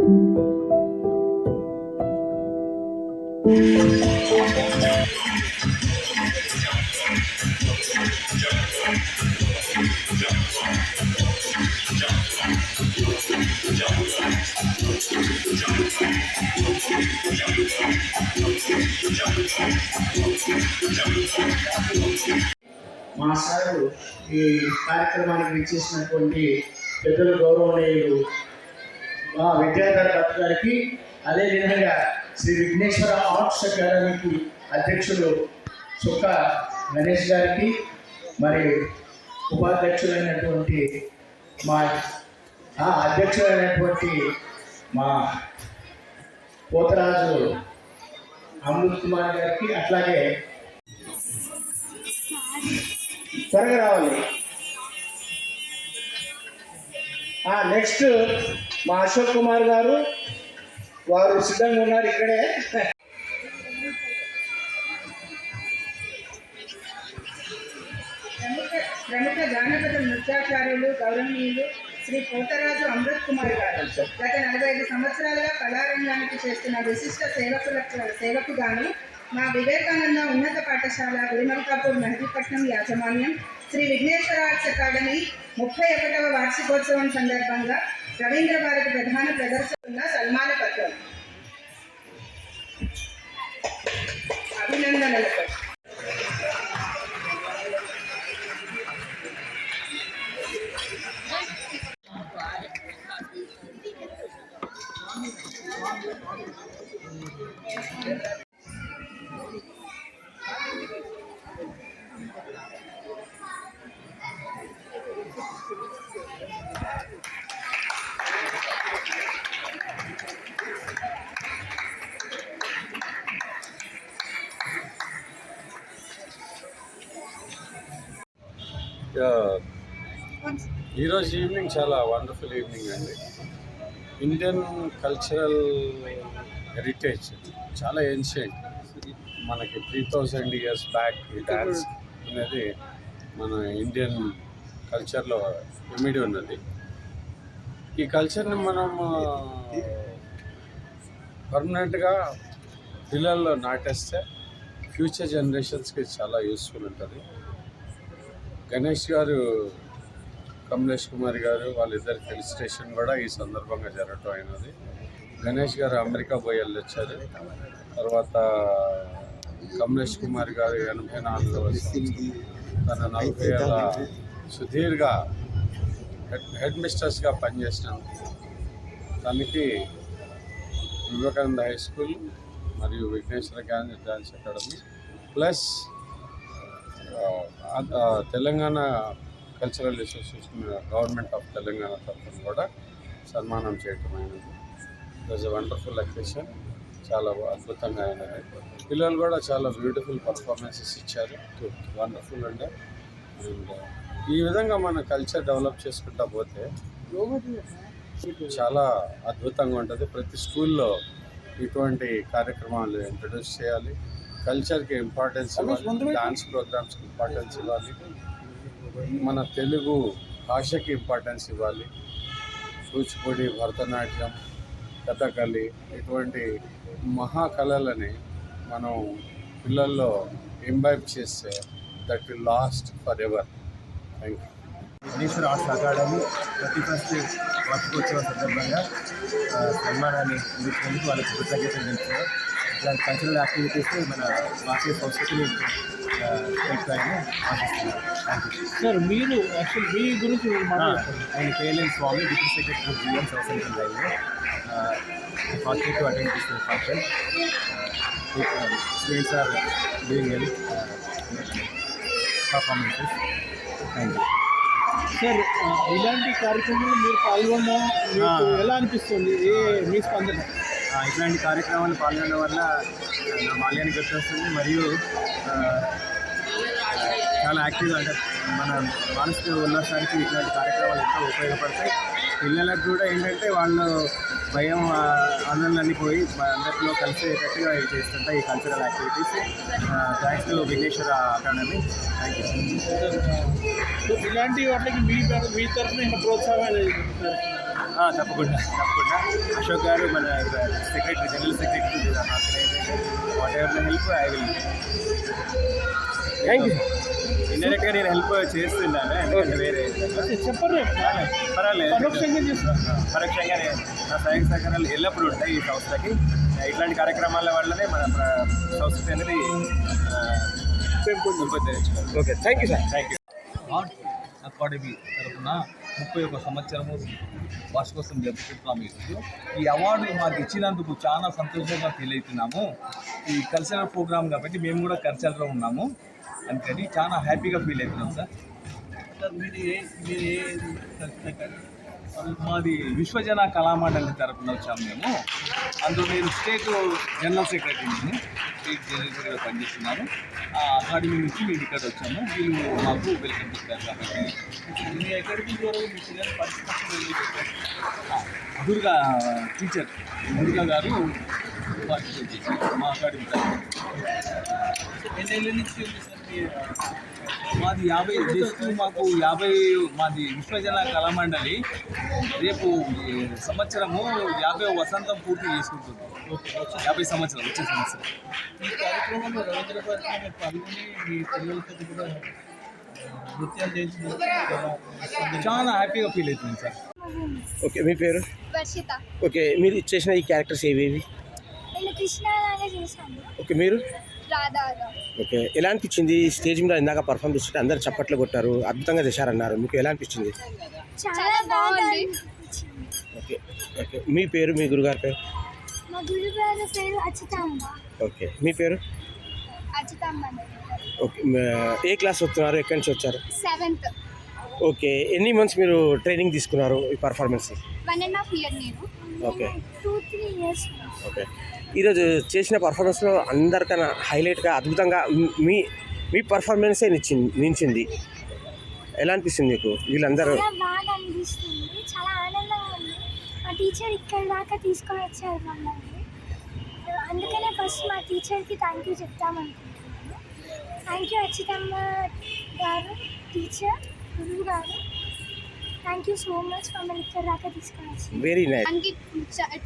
మా సారు ఈ కార్యక్రమానికి విచ్చేసినటువంటి పెద్దలు గౌరవనీయులు మా విద్యాధర్ దత్ గారికి, అదేవిధంగా శ్రీ విఘ్నేశ్వర ఆర్ట్స్ అకాడమీకి అధ్యక్షులు చుక్క గణేష్ గారికి, మరి ఉపాధ్యక్షులైనటువంటి మా అధ్యక్షులైనటువంటి మా పోతరాజు అమృత్ కుమార్ గారికి, అట్లాగే త్వరగా రావాలి. నెక్స్ట్ మా అశోక్ కుమార్ గారు, వారు సిద్ధంగా ఉన్నారు ఇక్కడే. ప్రముఖ జానపద నృత్యాచార్యులు గౌరవనీయులు శ్రీ పోతరాజు అమృత్ కుమార్ గారు గత 45 సంవత్సరాలుగా కళారంగానికి చేస్తున్న విశిష్ట సేవకు గాను మా వివేకానంద ఉన్నత పాఠశాల గుడిమల్కాపూర్ మెహదీపట్నం యాజమాన్యం శ్రీ విఘ్నేశ్వర ఆర్ట్స్ అకాడమీ 31వ వార్షికోత్సవం సందర్భంగా రవీంద్ర భారతి ప్రధాన ప్రదర్శన సన్మాన పత్రం అభినందనలతో ఈరోజు ఈవినింగ్ చాలా వండర్ఫుల్ ఈవినింగ్ అండి. ఇండియన్ కల్చరల్ హెరిటేజ్ చాలా ఏన్షియంట్, మనకి 3000 years బ్యాక్ ఈ డ్యాన్స్ అనేది మన ఇండియన్ కల్చర్లో ఇమిడి ఉన్నది. ఈ కల్చర్ని మనం పర్మనెంట్గా పిల్లల్లో నాటేస్తే ఫ్యూచర్ జనరేషన్స్కి చాలా యూస్ఫుల్ ఉంటుంది. గణేష్ గారు, కమలేష్ కుమార్ గారు వాళ్ళిద్దరి ఫెలిసిటేషన్ కూడా ఈ సందర్భంగా జరగటం అయినది. గణేష్ గారు అమెరికా పోయి వెళ్ళొచ్చారు. తర్వాత కమలేష్ కుమార్ గారు 84 వచ్చి తన 40 ఏళ్ళ సుదీర్ఘ హెడ్ మిస్టర్స్గా పనిచేసినందుకు తనకి వివేకానంద హై స్కూల్ మరియు Vighneshwara dance academy plus Telangana cultural association government of Telangana తరఫున కూడా సన్మానం చేయటం అయినది. It was a wonderful occasion, చాలా అద్భుతంగా అయినది. పిల్లలు కూడా చాలా బ్యూటిఫుల్ పర్ఫార్మెన్సెస్ ఇచ్చారు, వండర్ఫుల్ అండి. అండ్ ఈ విధంగా మన కల్చర్ డెవలప్ చేసుకుంటా పోతే చాలా అద్భుతంగా ఉంటుంది. ప్రతి స్కూల్లో ఇటువంటి కార్యక్రమాలు ఇంట్రడ్యూస్ చేయాలి. కల్చర్కి ఇంపార్టెన్స్ ఇవ్వాలి, డాన్స్ ప్రోగ్రామ్స్కి ఇంపార్టెన్స్ ఇవ్వాలి, మన తెలుగు భాషకి ఇంపార్టెన్స్ ఇవ్వాలి. కూచిపూడి, భరతనాట్యం, కథకళి ఇటువంటి మహాకళలని మనం పిల్లల్లో ఇంబైబ్ చేస్తే that will last forever. Thank you. Vighneshwara arts academy 31st వార్షికోత్సవం సందర్భంగా సన్మానాన్ని అందించినందుకు వాళ్ళకి కృతజ్ఞతలు తెలుపుతున్నారు. ఇలాంటి కల్చరల్ యాక్టివిటీస్ మన భారతీయ సంస్కృతిని తెలుపుతాయని ఆశిస్తున్నాను. Thank you sir. మీరు యాక్చువల్ మీ గురించి నేను KLN Swami, deputy secretary GM south central railway. Fortunate to attend this function. Students are doing well performances. Thank you sir. ఇలాంటి కార్యక్రమాలు మీరు పాల్గొన్నా ఎలా అనిపిస్తుంది? మీ స్పందన? ఇట్లాంటి కార్యక్రమాలు పాల్గొనడం వల్ల నా బాల్యాన్ని గుర్తొస్తుంది, మరియు చాలా యాక్టివ్గా, అంటే మన మానసిక ఉల్లాసానికి ఇట్లాంటి కార్యక్రమాలు ఎంతో ఉపయోగపడతాయి. పిల్లలకు కూడా ఏంటంటే వాళ్ళు భయం, ఆనందాన్ని పోయి అందరిలో కలిసేటట్టుగా చేస్తుంటాయి ఈ cultural activities. Thanks to Vighneshwara academy. Thank you. ఇలాంటి వాటికి మీ తరఫున ప్రోత్సాహం తప్పకుండా అశోక్ గారు మన secretary general secretary whatever the help I will. Thank you. ఇండైరెక్ట్గా నేను హెల్ప్ చేస్తున్నాను, ఎందుకంటే వేరే చెప్పండి. పర్వాలేదు, పరోక్షంగా నా సహాయ సహకారాలు ఎల్లప్పుడూ ఉంటాయి ఈ సంస్థకి. ఇట్లాంటి కార్యక్రమాల వల్లనే మన సంస్కృతి అనేది పెంపొందించుకోవాలి. Okay, thank you sir. Thank you. Art academy తరఫున 31 సంవత్సరము వార్షికోత్సవం జరుపుకుంటున్నాము ఈరోజు. ఈ అవార్డు మాకు ఇచ్చినందుకు చాలా సంతోషంగా ఫీల్ అవుతున్నాము. ఈ కల్చరల్ ప్రోగ్రామ్ కాబట్టి మేము కూడా కల్చర్లో ఉన్నాము, అందుకని చాలా హ్యాపీగా ఫీల్ అవుతున్నాం సార్. మాది విశ్వజన కళామండలి తరఫున వచ్చాము మేము. అందులో నేను స్టేట్ జనరల్ సెక్రటరీని, స్టేట్ జనరల్ సెక్రటరీగా పనిచేస్తున్నాను. ఆ అకాడమీ నుంచి మేము ఇక్కడ వచ్చాము. వీళ్ళు మాకు వెల్కమ్ చెప్పారు కాబట్టి మీ ఎక్కడికి మీ పిల్లలు దుర్గా టీచర్ దుర్గా గారు పార్టిసిపేట్ చేశారు మా అకాడమీ తరఫున. ఎన్నేళ్ళ నుంచి ఉంది సార్ మాది 50 జస్ట్ మాకు 50 మాది విశ్వజన కళామండలి రేపు సంవత్సరము 50వ వసంతం పూర్తి చేసుకుంటుంది. 50 సంవత్సరం వచ్చే సంవత్సరం. ఈ కార్యక్రమంలో రవీంద్ర భారతి పాల్గొని మీ పిల్లలతో కూడా నృత్యాలు చేయించిన చాలా హ్యాపీగా ఫీల్ అవుతుంది సార్. ఓకే, మీ పేరు? వర్షిత. ఓకే, మీరు చేసిన ఈ క్యారెక్టర్స్ ఏవేవి? నేను కృష్ణలాగా చేశాను. ఓకే, మీరు? రాధాగా. ఓకే, ఎలా అనిపించింది? స్టేజ్ మీద ఇందాక పర్ఫామ్ చేస్తుంటే అందరు చప్పట్లు కొట్టారు, అద్భుతంగా చేశారన్నారు. మీకు ఎలా అనిపించింది? చాలా బాగుంది. ఓకే ఓకే, మీ పేరు, మీ గురుగారి పేరు? మా గురుగారి పేరు అచ్యుతాంబ. ఓకే, మీ పేరు? అచ్యుతాంబ. ఓకే, ఏ క్లాస్ వస్తున్నారు? ఎక్కడి నుంచి వచ్చారు? 7th. ఓకే, ఎన్ని మంత్స్ మీరు ట్రైనింగ్ తీసుకున్నారు ఈ పర్ఫార్మెన్స్? 1.5 year నేను. ఓకే. 2-3 years. ఓకే, ఈరోజు చేసిన పర్ఫార్మెన్స్లో అందరికన్నా హైలైట్గా అద్భుతంగా మీ మీ పర్ఫార్మెన్సే నిలిచింది. ఎలా అనిపిస్తుంది మీకు? వీళ్ళందరూ చాలా బాగా అనిపిస్తుంది, చాలా ఆనందంగా ఉంది. మా టీచర్ ఇక్కడి దాకా తీసుకొని వచ్చారు మమ్మల్ని, అందుకనే ఫస్ట్ మా టీచర్కి థ్యాంక్ యూ చెప్తామనుకుంటున్నాను. థ్యాంక్ యూ అచ్యుతమ్మ గారు, టీచర్, గురువు గారు. థ్యాంక్ యూ సో మచ్ మమ్మల్ని ఇక్కడ దాకా తీసుకొని వచ్చారు. Very nice.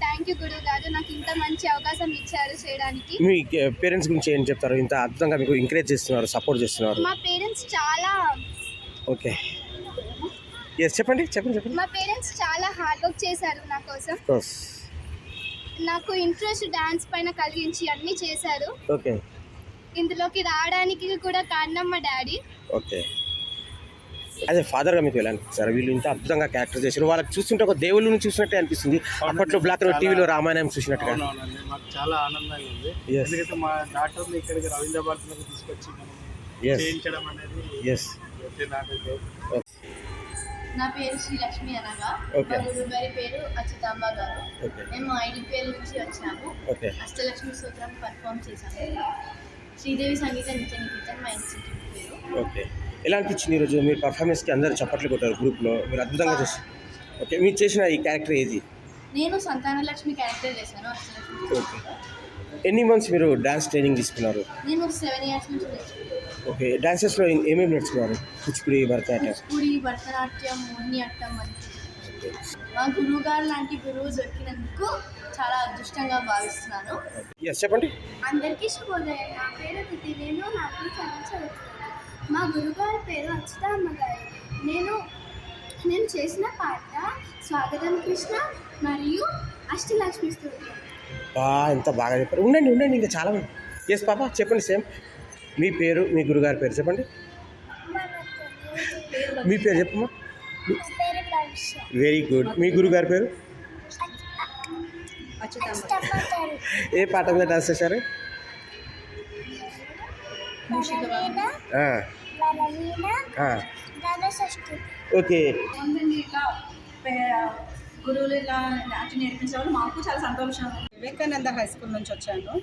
థ్యాంక్ యూ గురువు గారు, నాకు ఇంత మంచి అవకాశం ఇచ్చారు చేయడానికి. మీ పేరెంట్స్ గురించి ఏం చెప్తారు? ఇంత అద్భుతంగా మీకు ఎంకరేజ్ చేస్తున్నారు, సపోర్ట్ చేస్తున్నారు. మా పేరెంట్స్ చాలా ఓకే, ఎస్ చెప్పండి. మా పేరెంట్స్ చాలా హార్డ్ వర్క్ చేశారు నా కోసం. నాకు ఇంట్రెస్ట్ డాన్స్ పైన కలిగించి అన్నీ చేశారు. ఓకే, ఇందులోకి రావడానికి కూడా కారణం మా డాడీ. ఓకే, అదే ఫాదర్గా మీకు ఎలా అనిపిస్తారు? వీళ్ళు ఇంత అద్భుతంగా క్యారెక్టర్ చేశారు, వాళ్ళకి చూస్తుంటే ఒక దేవుళ్ళని చూసినట్టే అనిపిస్తుంది. అప్పట్లో బ్లాక్ అండ్ టీవీలో రామాయణం చూసినట్టుగా. అవునవునండి, మాకు చాలా ఆనందంగా ఉంది. ఎందుకంటే మా డాక్టర్ని ఇక్కడికి రవీంద్ర భారతిలోకి తీసుకొచ్చి చేయించడం అనేది నా పేరు శ్రీ లక్ష్మి అనగా, మా గురుగారి పేరు అచ్యుతాంబ గారు. మేము ఐడిపిఎల్ నుంచి వచ్చాము. అష్టలక్ష్మి స్తోత్రం పర్ఫామ్ చేశాము. శ్రీదేవి సంగీత నృత్య నికేతన్ మా ఇన్స్టిట్యూట్ పేరు. ఓకే, ఎలా అనిపించింది ఈరోజు మీ పర్ఫార్మెన్స్కి? అందరూ చప్పట్లు కొట్టారు గ్రూప్లో, మీరు అద్భుతంగా చేశారు. ఓకే, మీరు చేసిన ఈ క్యారెక్టర్ ఏది? నేను సంతానలక్ష్మి క్యారెక్టర్ చేశాను. అష్టలక్ష్మి. ఓకే, ఎన్ని మంత్స్ మీరు డాన్స్ ట్రైనింగ్ తీసుకున్నారు? నేను 7 years నుంచి నేర్చుకున్నాను. ఓకే, డాన్సెస్లో ఏమేమి నేర్చుకున్నారు? కూచిపూడి, భరతనాట్యం? కూచిపూడి, భరతనాట్యం, మోహిని అట్టం అని. మా గురువు గారు లాంటి గురువు దొరికినందుకు చాలా అదృష్టంగా భావిస్తున్నాను. ఎస్ చెప్పండి. అందరికీ శుభోదయం. నా పేరు తిథి, నేను నాకు చదువుతున్నాను. మా గురుగారి పేరు అచ్యుతాంబ గారు. నేను చేసిన పాట స్వాగతం కృష్ణ మరియు అష్టలక్ష్మి స్తోత్రం. ఎంత బాగా చెప్పారు. ఉండండి ఇంకా చాలా మంది. ఎస్ పాప చెప్పండి. సేమ్ మీ పేరు, మీ గురుగారి పేరు చెప్పండి. మీ పేరు చెప్పమ్మా. Very good. మీ గురుగారి పేరు? ఏ పాట మీద డాన్స్ చేశారు? ఓకే, గురువులు ఇలా నాట్యం నేర్పించేవాళ్ళు మాకు చాలా సంతోషం. వివేకానంద హై స్కూల్ నుంచి వచ్చాను.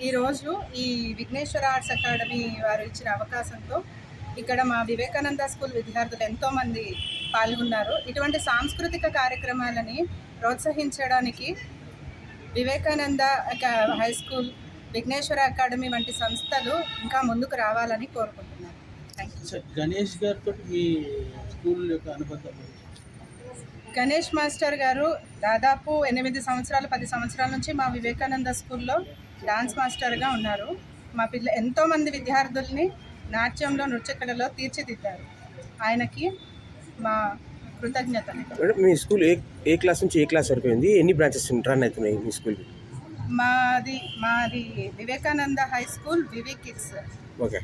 ఈరోజు ఈ విఘ్నేశ్వర ఆర్ట్స్ అకాడమీ వారు ఇచ్చిన అవకాశంతో ఇక్కడ మా వివేకానంద స్కూల్ విద్యార్థులు ఎంతోమంది పాల్గొన్నారు. ఇటువంటి సాంస్కృతిక కార్యక్రమాలని ప్రోత్సహించడానికి Vivekananda high school, Vighneshwara academy వంటి సంస్థలు ఇంకా ముందుకు రావాలని కోరుకుంటున్నాను. Thank you. గణేష్ గారితో మీ స్కూల్ యొక్క అనుబంధం? గణేష్ మాస్టర్ గారు దాదాపు 8 సంవత్సరాలు 10 సంవత్సరాల నుంచి మా వివేకానంద స్కూల్లో డాన్స్ మాస్టర్గా ఉన్నారు. మా ఎంతోమంది విద్యార్థుల్ని నాట్యంలో నృత్యకళలో తీర్చిదిద్దారు. ఆయనకి మా కృతజ్ఞతలు. మేడం, మీ స్కూల్ ఏ క్లాస్ నుంచి ఏ క్లాస్ వరకు ఉంది? ఎన్ని బ్రాంచెస్ రన్ అవుతున్నాయి మీ స్కూల్? మాది వివేకానంద హై స్కూల్ వివి కిడ్స్. ఓకే.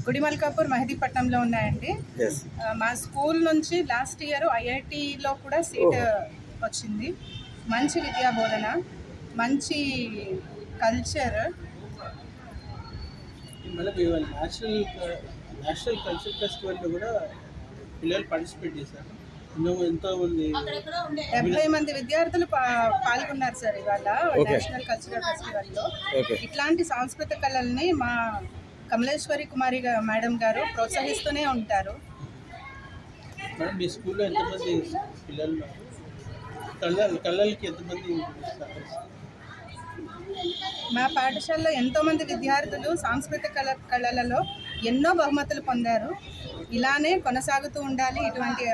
గుడిమల్కాపూర్ మెహదీపట్నంలో ఉన్నాయండి. మా స్కూల్ నుంచి లాస్ట్ ఇయర్ ఐఐటిలో కూడా సీట్ వచ్చింది. మంచి విద్యా బోధన, మంచి కల్చర్. మళ్ళీ నేషనల్ కల్చర్ ఫెస్టివల్లో కూడా పిల్లలు పార్టిసిపేట్ చేశారు. ఎంతోమంది 70 మంది విద్యార్థులు పాల్గొన్నారు సార్ ఇవాళ నేషనల్ కల్చరల్ ఫెస్టివల్లో. ఇట్లాంటి సాంస్కృతిక కళల్ని మా కమలేశ్వరి కుమారి మేడం గారు ప్రోత్సహిస్తూనే ఉంటారు. మేడం, మీ స్కూల్లో ఎంతమంది పిల్లలు కళలకి ఎంతమంది? మా పాఠశాలలో ఎంతోమంది విద్యార్థులు సాంస్కృతిక కళలలో ఎన్నో బహుమతులు పొందారు. ఇలానే కొనసాగుతూ ఉండాలి. ఇటువంటి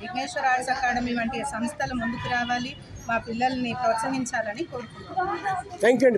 విఘ్నేశ్వర ఆర్ట్స్ అకాడమీ వంటి సంస్థలు ముందుకు రావాలి, మా పిల్లల్ని ప్రోత్సహించాలని కోరుకుంటున్నాను. థ్యాంక్ యూ అండి.